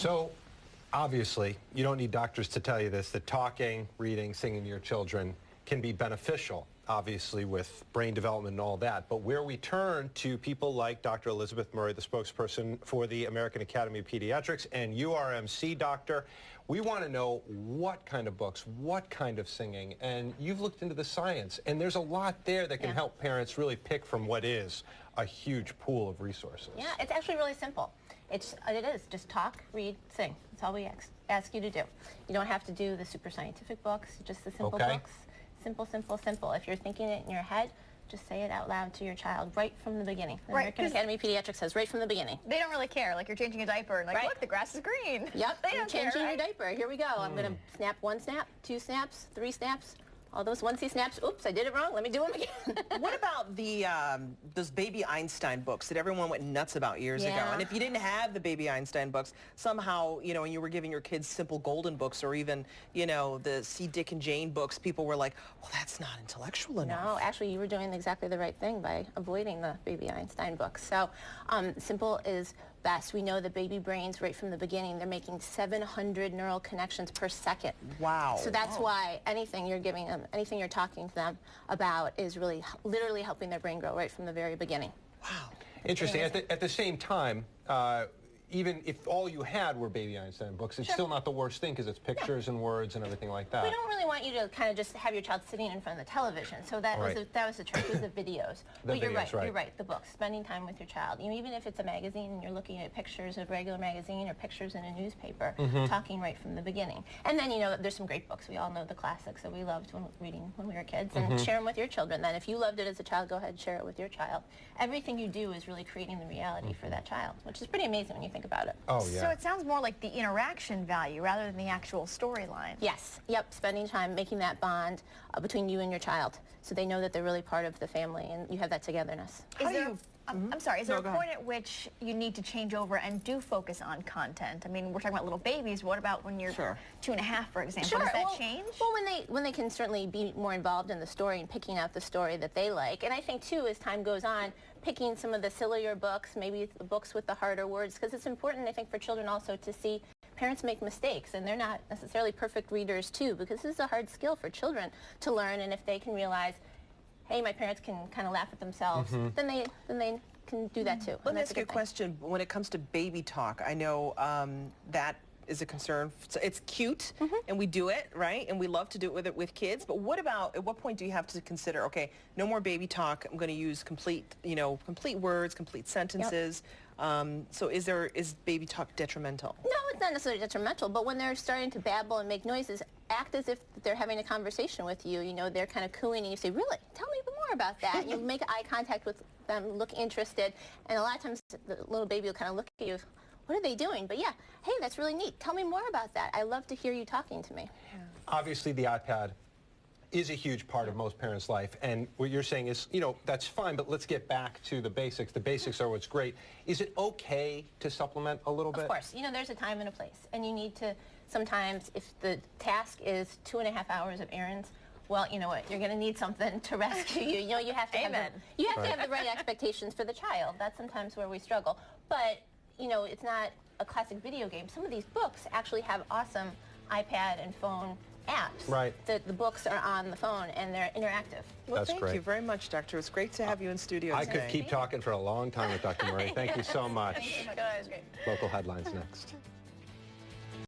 So, obviously, you don't need doctors to tell you this, that talking, reading, singing to your children can be beneficial, obviously, with brain development and all that. But where we turn to people like Dr. Elizabeth Murray, the spokesperson for the American Academy of Pediatrics, and URMC doctor, we want to know what kind of books, what kind of singing, and you've looked into the science, and there's a lot there that can help parents really pick from what is a huge pool of resources. Yeah, it's actually really simple. It is just talk, read, sing. That's all we ask you to do. You don't have to do the super scientific books, just the simple books. Simple, simple, simple. If you're thinking it in your head, just say it out loud to your child right from the beginning. The American Academy of Pediatrics says right from the beginning. They don't really care. Like you're changing a diaper and like, look, the grass is green. Yep, they don't care. Changing your diaper. Here we go. I'm going to snap one snap, two snaps, three snaps. All those onesie snaps. Oops, I did it wrong. Let me do them again. What about the those Baby Einstein books that everyone went nuts about years ago? And if you didn't have the Baby Einstein books, somehow, you know, and you were giving your kids Simple Golden books or even, you know, the C. Dick and Jane books, people were like, well, that's not intellectual enough. No, actually, you were doing exactly the right thing by avoiding the Baby Einstein books. So simple is best. We know the baby brains right from the beginning, they're making 700 neural connections per second. Wow. So that's why anything you're giving them, anything you're talking to them about is really literally helping their brain grow right from the very beginning. Wow. Interesting. At the same time, even if all you had were Baby Einstein books, it's still not the worst thing because it's pictures and words and everything like that. We don't really want you to kind of just have your child sitting in front of the television. So that was the trick, was the videos. But you're right, you're right, the books, spending time with your child. You know, even if it's a magazine and you're looking at pictures of a regular magazine or pictures in a newspaper, talking right from the beginning. And then, you know, there's some great books. We all know the classics that we loved reading when we were kids, and share them with your children. Then if you loved it as a child, go ahead and share it with your child. Everything you do is really creating the reality for that child, which is pretty amazing when you think about it. Oh, yeah. So it sounds more like the interaction value rather than the actual storyline. Yes. Yep. Spending time making that bond between you and your child, so they know that they're really part of the family and you have that togetherness. I'm sorry, is there a point at which you need to change over and do focus on content? I mean, we're talking about little babies. What about when you're 2.5, for example? Does that change? Well, when they can certainly be more involved in the story and picking out the story that they like. And I think, too, as time goes on, picking some of the sillier books, maybe the books with the harder words, because it's important, I think, for children also to see parents make mistakes, and they're not necessarily perfect readers, too, because this is a hard skill for children to learn, and if they can realize, hey, my parents can kind of laugh at themselves, then they can do that too. Let me ask you a question. When it comes to baby talk, I know that is a concern. So it's cute, and we do it, right? And we love to do it with kids. But what about, at what point do you have to consider, okay, no more baby talk. I'm going to use complete words, complete sentences. So is baby talk detrimental? No, it's not necessarily detrimental, but when they're starting to babble and make noises, act as if they're having a conversation with you. You know, they're kind of cooing, and you say, really? Tell me more about that. And you make eye contact with them, look interested, and a lot of times the little baby will kind of look at you, what are they doing? But yeah, hey, that's really neat. Tell me more about that. I love to hear you talking to me. Yeah. Obviously, the iPad is a huge part of most parents' life, and what you're saying is, you know, that's fine, but let's get back to the basics. The basics are what's great. Is it okay to supplement a little bit? Of course. You know, there's a time and a place, and you need to, sometimes, if the task is 2.5 hours of errands, well, you know what, you're going to need something to rescue you. You know, you have to have the right expectations for the child. That's sometimes where we struggle. But, you know, it's not a classic video game. Some of these books actually have awesome iPad and phone apps. Right. The books are on the phone and they're interactive. Well, thank you very much, Doctor. It's great to have you in studio I today. could keep talking for a long time with Dr. Murray. Thank you so much. Thank you. That was great. Local headlines next.